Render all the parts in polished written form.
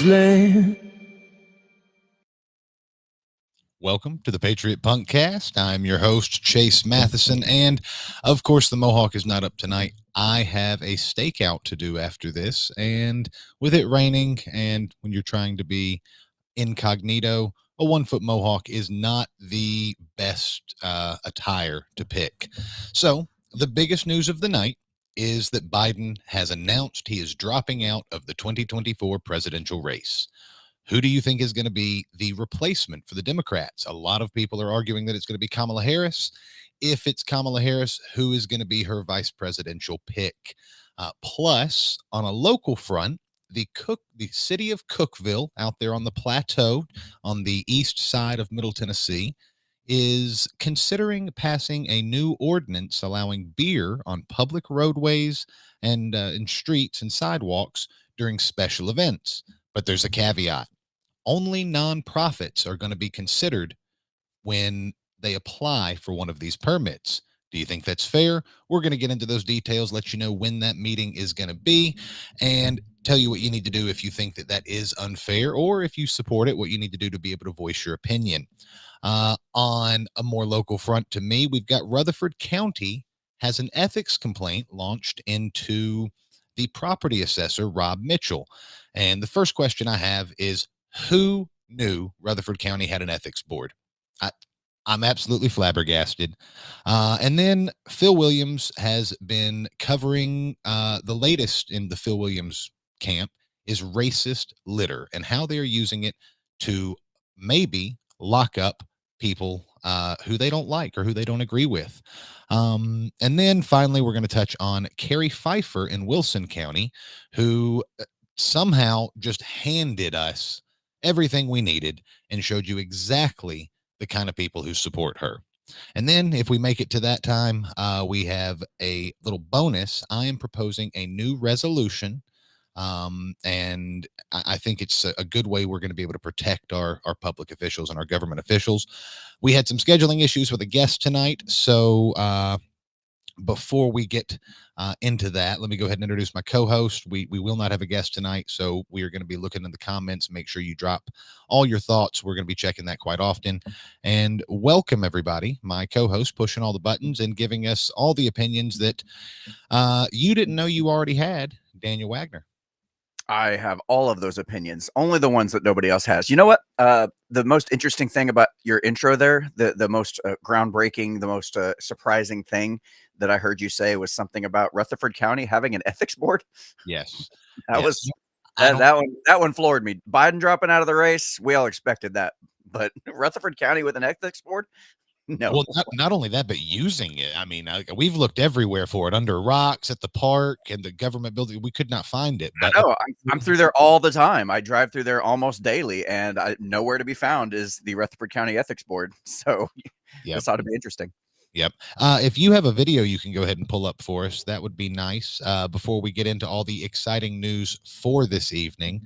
land. Welcome to the Patriot Punkcast. I'm your host, Chase Matheson, and of course, the Mohawk is not up tonight. I have a stakeout to do after this, and with it raining, and when you're trying to be incognito, a 1-foot Mohawk is not the best attire to pick. So, the biggest news of the night is that Biden has announced he is dropping out of the 2024 presidential race. Who do you think is going to be the replacement for the Democrats? A lot of people are arguing that it's going to be Kamala Harris. If it's Kamala Harris, who is going to be her vice presidential pick? Plus, on a local front, the city of Cookeville, out there on the plateau on the east side of Middle Tennessee, is considering passing a new ordinance allowing beer on public roadways and in streets and sidewalks during special events. But there's a caveat. Only nonprofits are going to be considered when they apply for one of these permits. Do you think that's fair? We're going to get into those details, let you know when that meeting is going to be, and tell you what you need to do if you think that that is unfair, or if you support it, what you need to do to be able to voice your opinion. On a more local front to me, we've got Rutherford County has an ethics complaint launched into the property assessor, Rob Mitchell. And the first question I have is, who knew Rutherford County had an ethics board? I'm absolutely flabbergasted. And then Phil Williams has been covering the latest in the Phil Williams camp is racist litter and how they're using it to maybe lock up people who they don't like or who they don't agree with. And then finally, we're going to touch on Carrie Pfeiffer in Wilson County, who somehow just handed us everything we needed and showed you exactly the kind of people who support her. And then if we make it to that time, we have a little bonus. I am proposing a new resolution. And I think it's a good way we're going to be able to protect our public officials and our government officials. We had some scheduling issues with a guest tonight. So before we get into that, let me go ahead and introduce my co-host. We will not have a guest tonight, so we are going to be looking in the comments. Make sure you drop all your thoughts. We're going to be checking that quite often. And welcome, everybody. My co-host pushing all the buttons and giving us all the opinions that you didn't know you already had, Daniel Wagner. I have all of those opinions, only the ones that nobody else has. You know what? The most interesting thing about your intro there, the most groundbreaking, the most surprising thing that I heard you say was something about Rutherford County having an ethics board. Yes. That was that one floored me. Biden dropping out of the race, we all expected that. But Rutherford County with an ethics board? No. Well, not only that, but using it. I mean, we've looked everywhere for it, under rocks, at the park, and the government building. We could not find it. But no, I'm through there all the time. I drive through there almost daily, and nowhere to be found is the Rutherford County Ethics Board. So this ought to be interesting. Yep. If you have a video you can go ahead and pull up for us, that would be nice. Before we get into all the exciting news for this evening,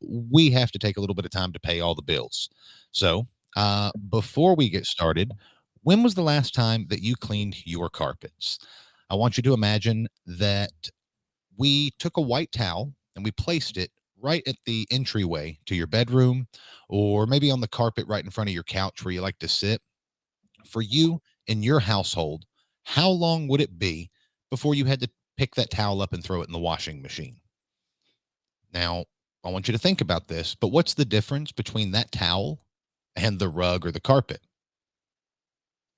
we have to take a little bit of time to pay all the bills. So before we get started, when was the last time that you cleaned your carpets? I want you to imagine that we took a white towel and we placed it right at the entryway to your bedroom, or maybe on the carpet right in front of your couch where you like to sit. For you in your household, how long would it be before you had to pick that towel up and throw it in the washing machine? Now, I want you to think about this, but what's the difference between that towel and the rug or the carpet?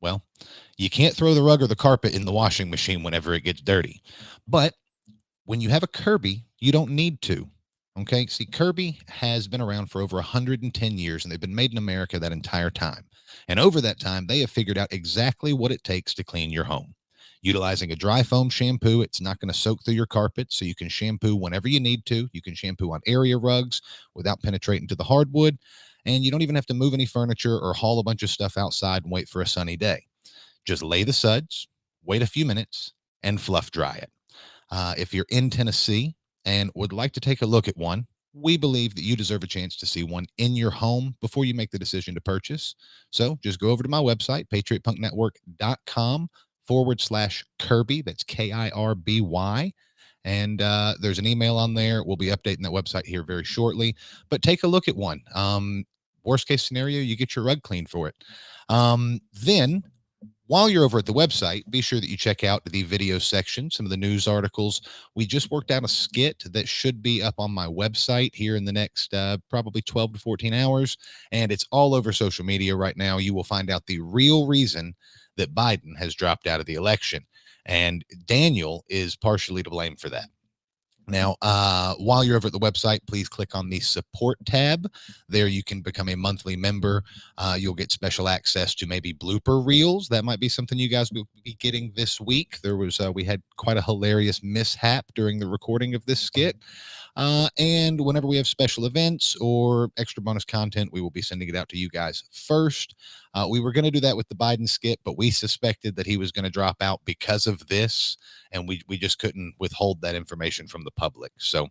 Well, you can't throw the rug or the carpet in the washing machine whenever it gets dirty. But when you have a Kirby, you don't need to. Okay. See, Kirby has been around for over 110 years, and they've been made in America that entire time. And over that time, they have figured out exactly what it takes to clean your home. Utilizing a dry foam shampoo, it's not going to soak through your carpet, so you can shampoo whenever you need to. You can shampoo on area rugs without penetrating to the hardwood, and you don't even have to move any furniture or haul a bunch of stuff outside and wait for a sunny day. Just lay the suds, wait a few minutes, and fluff dry it. If you're in Tennessee and would like to take a look at one, we believe that you deserve a chance to see one in your home before you make the decision to purchase. So just go over to my website, patriotpunknetwork.com/Kirby. That's Kirby. And there's an email on there. We'll be updating that website here very shortly. But take a look at one. Worst case scenario, you get your rug cleaned for it. Then while you're over at the website, be sure that you check out the video section, some of the news articles. We just worked out a skit that should be up on my website here in the next probably 12 to 14 hours. And it's all over social media right now. You will find out the real reason that Biden has dropped out of the election. And Daniel is partially to blame for that. Now, while you're over at the website, please click on the support tab. There you can become a monthly member. You'll get special access to maybe blooper reels. That might be something you guys will be getting this week. We had quite a hilarious mishap during the recording of this skit. And whenever we have special events or extra bonus content, we will be sending it out to you guys first. We were going to do that with the Biden skit, but we suspected that he was going to drop out because of this, and we just couldn't withhold that information from the public. So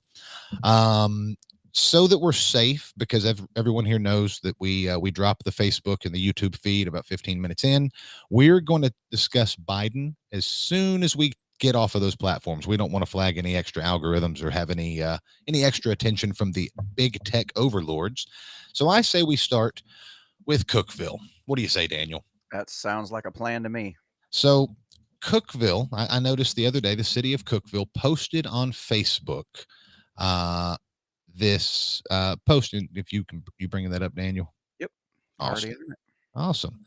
that we're safe, because everyone here knows that we drop the Facebook and the YouTube feed about 15 minutes in. We're going to discuss Biden as soon as we get off of those platforms. We don't want to flag any extra algorithms or have any extra attention from the big tech overlords. So I say we start with Cookeville. What do you say, Daniel? That sounds like a plan to me. So Cookeville, I noticed the other day, the city of Cookeville posted on Facebook this post. If you bringing that up, Daniel? Yep. Awesome. Awesome.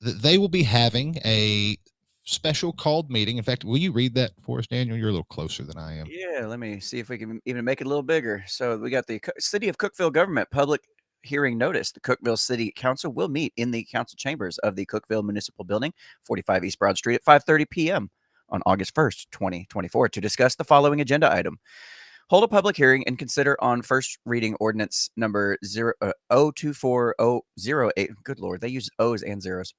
They will be having a special called meeting. In fact, will you read that for us, Daniel? You're a little closer than I am. Yeah, let me see if we can even make it a little bigger. So we got the City of Cookeville government public hearing notice. The Cookeville City Council will meet in the council chambers of the Cookeville Municipal Building, 45 East Broad Street at 5:30 p.m. on August 1st, 2024 to discuss the following agenda item. Hold a public hearing and consider on first reading ordinance number 024008. Good Lord, they use O's and zeros.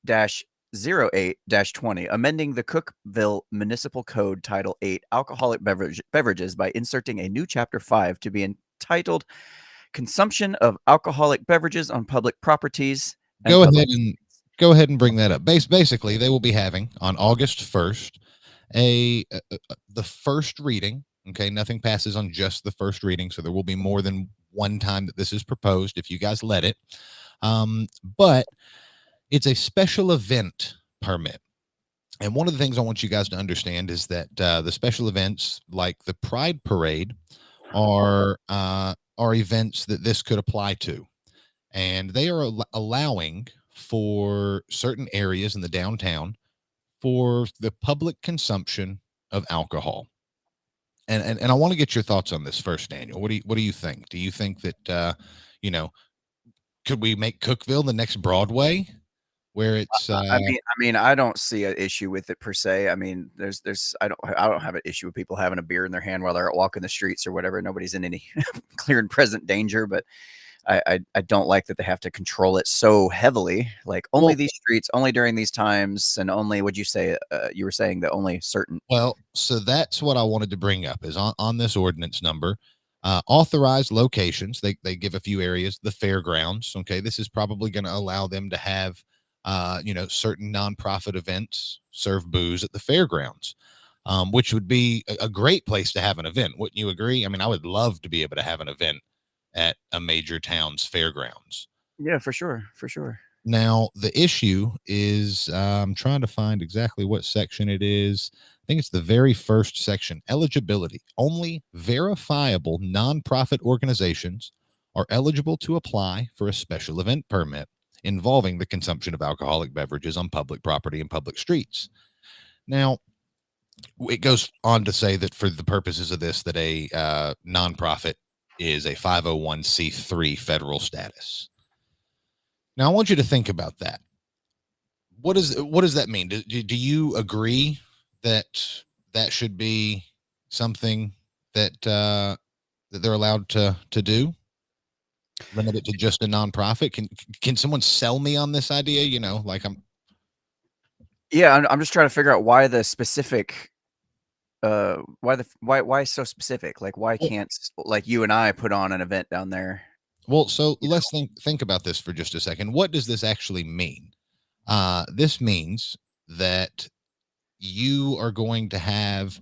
024-08-20, amending the Cookeville Municipal Code Title 8, Alcoholic Beverages, by inserting a new Chapter 5 to be entitled Consumption of Alcoholic Beverages on Public Properties. Go ahead and bring that up. Basically, they will be having on August 1st the first reading. Okay, nothing passes on just the first reading, so there will be more than one time that this is proposed if you guys let it. But it's a special event permit. And one of the things I want you guys to understand is that the special events like the Pride Parade are events that this could apply to. And they are allowing for certain areas in the downtown for the public consumption of alcohol. And I want to get your thoughts on this first, Daniel. What do you think? Do you think that could we make Cookeville the next Broadway, where it's I mean, I don't see an issue with it per se. I mean, I don't have an issue with people having a beer in their hand while they're walking the streets or whatever. Nobody's in any clear and present danger, but I don't like that they have to control it so heavily. Like only these streets, only during these times, and only, would you say, you were saying that only certain. Well, so that's what I wanted to bring up is on this ordinance number, authorized locations. They give a few areas, the fairgrounds. Okay, this is probably going to allow them to have certain nonprofit events serve booze at the fairgrounds, which would be a great place to have an event. Wouldn't you agree? I mean, I would love to be able to have an event at a major town's fairgrounds. Yeah, for sure. For sure. Now, the issue is I'm trying to find exactly what section it is. I think it's the very first section, eligibility. Only verifiable nonprofit organizations are eligible to apply for a special event permit involving the consumption of alcoholic beverages on public property and public streets. Now, it goes on to say that for the purposes of this, that a nonprofit is a 501c3 federal status. Now, I want you to think about that. What does that mean? Do you agree that should be something that that they're allowed to do? Limit it to just a nonprofit? Can someone sell me on this idea? Yeah, I'm just trying to figure out why the specific. Why so specific? Like, why can't, like, you and I put on an event down there? Well, so let's think about this for just a second. What does this actually mean? This means that you are going to have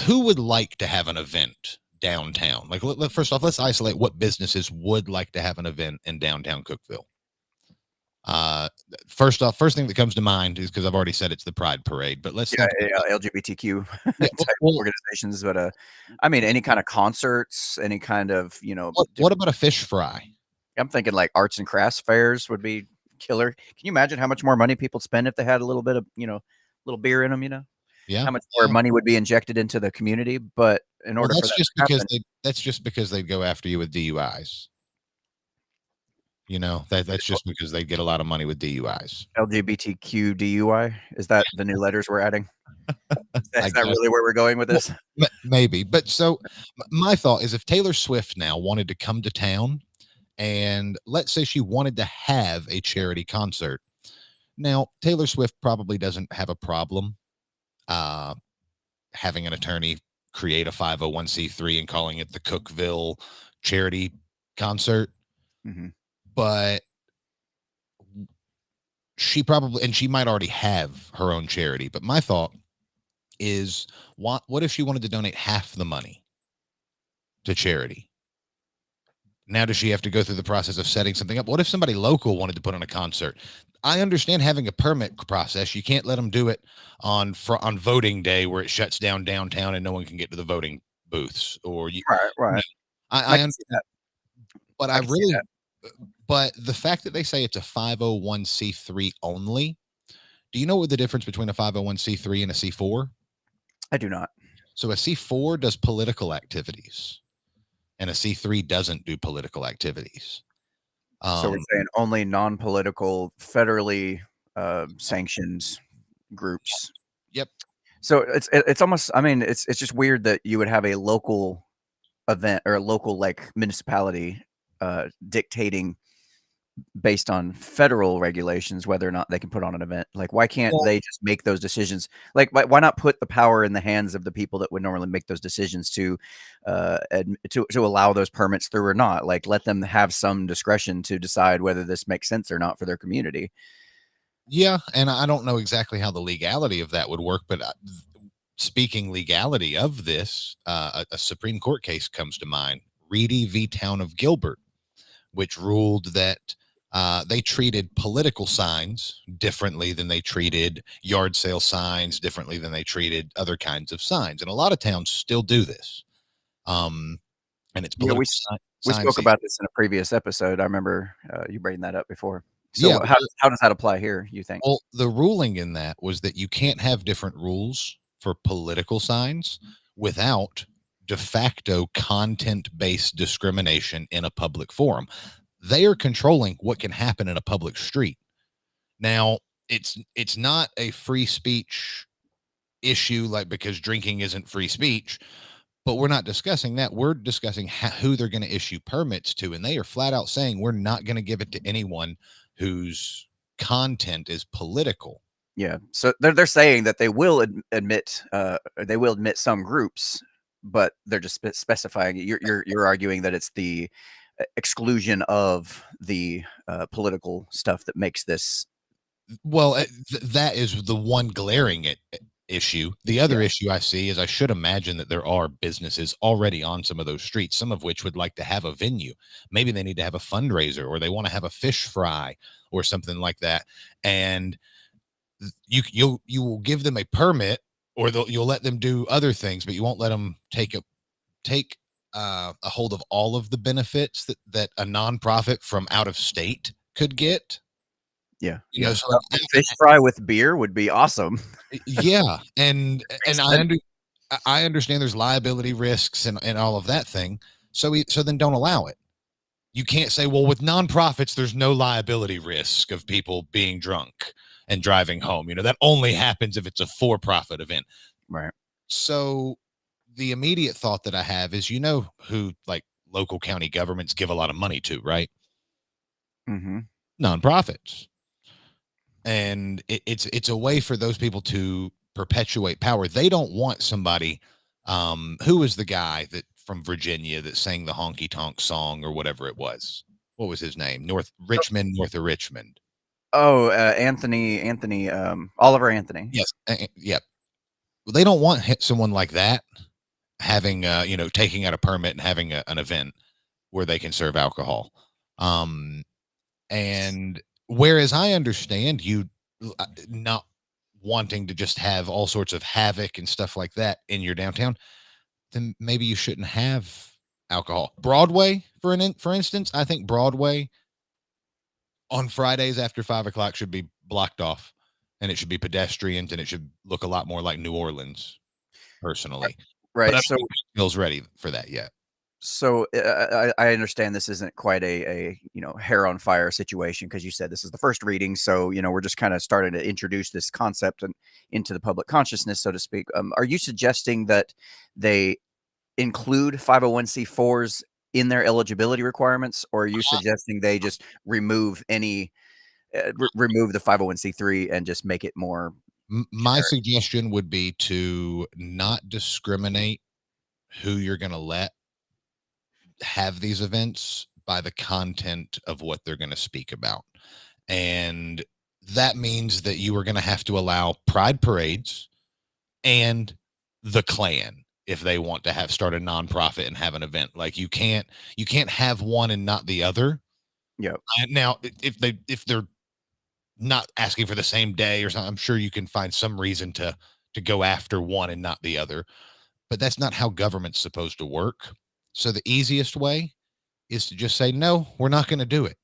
who would like to have an event downtown? Like, first off, let's isolate what businesses would like to have an event in downtown Cookeville. Uh, first thing that comes to mind is because I've already said it's the Pride Parade, but let's Yeah, think about yeah, LGBTQ yeah, type organizations, but I mean, any kind of concerts, any kind of what about a fish fry? I'm thinking like arts and crafts fairs would be killer. Can you imagine how much more money people spend if they had a little bit of little beer in them? Yeah, How much more yeah. money would be injected into the community? But in Well, order for that to happen, that's just because they'd go after you with DUIs. That's just because they get a lot of money with DUIs. LGBTQ DUI, is that the new letters we're adding? I Is that guess. really where we're going with Well, this? maybe. But so my thought is if Taylor Swift now wanted to come to town and let's say she wanted to have a charity concert. Now, Taylor Swift probably doesn't have a problem uh, having an attorney create a 501c3 and calling it the Cookeville charity concert. Mhm. But she might already have her own charity. But my thought is what if she wanted to donate half the money to charity? Now, does she have to go through the process of setting something up? What if somebody local wanted to put on a concert? I understand having a permit process. You can't let them do it on voting day where it shuts down downtown and no one can get to the voting booths. Or Right, right. I I can see understand, that. but I can see that. but the fact that they say it's a 501c3 only. Do you know what the difference between a 501c3 and a C4? I do not. So a C4 does political activities, and a C3 doesn't do political activities. So we're saying only non-political, federally sanctioned groups. Yep. So it's almost. I mean, it's just weird that you would have a local event or a local like municipality dictating based on federal regulations whether or not they can put on an event. Like, why can't Well, they just make those decisions? Like, why not put the power in the hands of the people that would normally make those decisions to to allow those permits through or not? Like, let them have some discretion to decide whether this makes sense or not for their community. yeah, and I don't know exactly how the legality of that would work, but speaking legality of this, a Supreme Court case comes to mind, Reedy v. Town of Gilbert, which ruled that they treated political signs differently than they treated yard sale signs, differently than they treated other kinds of signs. And a lot of towns still do this. And it's Yeah, political we sign spoke season. about this in a previous episode. I remember you bringing that up before. Yeah. So how does that apply here, you think? Well, the ruling in that was that you can't have different rules for political signs without de facto content based discrimination in a public forum. They are controlling what can happen in a public street. Now, it's not a free speech issue, like because drinking isn't free speech, but we're not discussing that. We're discussing who they're going to issue permits to, and they are flat out saying we're not going to give it to anyone whose content is political. Yeah. So they're saying that they will admit some groups, but they're just specifying. You're arguing that it's the exclusion of the political stuff that makes this. Well, that is the one glaring issue. The other Yeah. issue I see is I should imagine that there are businesses already on some of those streets, some of which would like to have a venue. Maybe they need to have a fundraiser or they want to have a fish fry or something like that. And you will give them a permit or you'll let them do other things, but you won't let them take a hold of all of the benefits that a nonprofit from out of state could get. Yeah. So A fish fry with beer would be awesome. yeah, and I understand there's liability risks and all of that thing. So then don't allow it. You can't say, well, with nonprofits, there's no liability risk of people being drunk and driving home. That only happens if it's a for-profit event. Right. So the immediate thought that I have is, who like local county governments give a lot of money to, right? Mm-hmm. Nonprofits. And it's a way for those people to perpetuate power. They don't want somebody who was the guy that from Virginia that sang the honky tonk song or whatever it was. What was his name? North of Richmond. Oh, Oliver Anthony. Yes. Yep. They don't want someone like that having, taking out a permit and having an event where they can serve alcohol. And whereas I understand you not wanting to just have all sorts of havoc and stuff like that in your downtown, then maybe you shouldn't have alcohol. Broadway, for instance, I think Broadway on Fridays after 5 o'clock should be blocked off, and it should be pedestrians, and it should look a lot more like New Orleans, personally. But Right. I So, don't think Cookeville's ready for that yet. I understand this isn't quite a hair on fire situation, because you said this is the first reading, so we're just kind of starting to introduce this concept and into the public consciousness, so to speak. Are you suggesting that they include 501c4s in their eligibility requirements, or are you suggesting they just remove remove the 501c3 and just make it more My generic? suggestion would be to not discriminate who you're going to let have these events by the content of what they're going to speak about. And that means that you are going to have to allow pride parades and the Klan if they want to have start a nonprofit and have an event. Like you can't have one and not the other. Yeah. Now if they're not asking for the same day or something, I'm sure you can find some reason to go after one and not the other. But that's not how government's supposed to work. So the easiest way is to just say, no, we're not going to do it.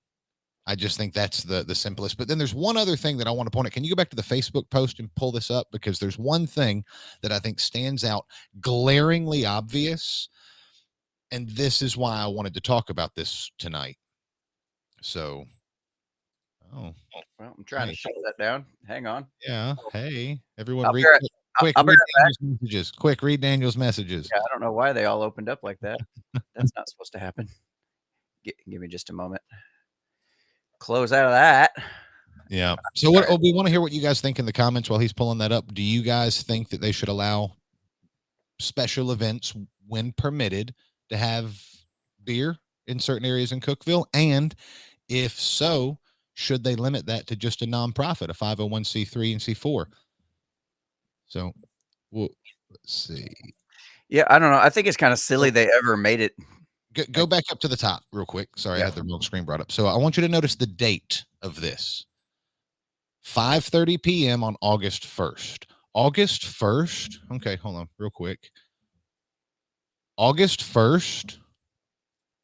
I just think that's the simplest. But then there's one other thing that I want to point out. Can you go back to the Facebook post and pull this up? Because there's one thing that I think stands out glaringly obvious. And this is why I wanted to talk about this tonight. So, oh, Well, I'm trying hey, to shut that down. Hang on. yeah. Hey, everyone, I'll be read right, quick. I'll be Read right back. Daniel's messages. Quick, read Daniel's messages. Yeah, I don't know why they all opened up like that. That's not supposed to happen. Give me just a moment. Close out of that. Yeah. So what we want to hear what you guys think in the comments while he's pulling that up. Do you guys think that they should allow special events when permitted to have beer in certain areas in Cookeville? And if so, should they limit that to just a nonprofit, a 501c3 and C4? So well, let's see. Yeah, I don't know. I think it's kind of silly they ever made it. Go back up to the top real quick. Sorry, I had the wrong screen brought up. So I want you to notice the date of this. 5:30 p.m. on August 1st. August 1st. Okay, hold on real quick. August 1st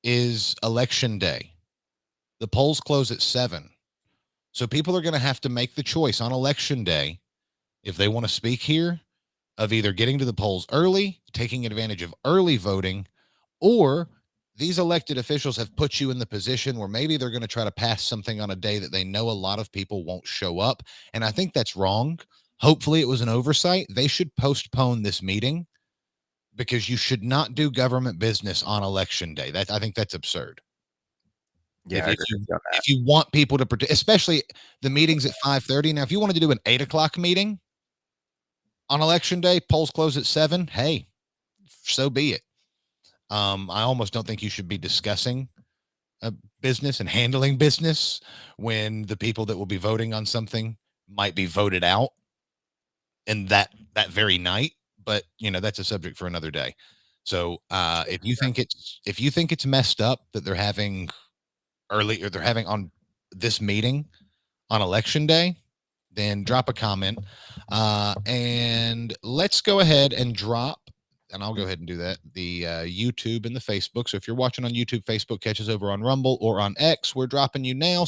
is election day. The polls close at 7. So people are going to have to make the choice on election day if they want to speak here of either getting to the polls early, taking advantage of early voting, or these elected officials have put you in the position where maybe they're going to try to pass something on a day that they know a lot of people won't show up. And I think that's wrong. Hopefully it was an oversight. They should postpone this meeting because you should not do government business on election day. I think that's absurd. Yeah, If you want people to participate, especially the meetings at 5:30. Now, if you wanted to do an 8 o'clock meeting on election day, polls close at 7. Hey, so be it. I almost don't think you should be discussing business and handling business when the people that will be voting on something might be voted out in that very night. But that's a subject for another day. So if you think it's messed up that they're having early or they're having on this meeting on election day, then drop a comment and let's go ahead and drop. And I'll go ahead and do that. The YouTube and the Facebook. So if you're watching on YouTube, Facebook, catch us over on Rumble or on X. We're dropping you now.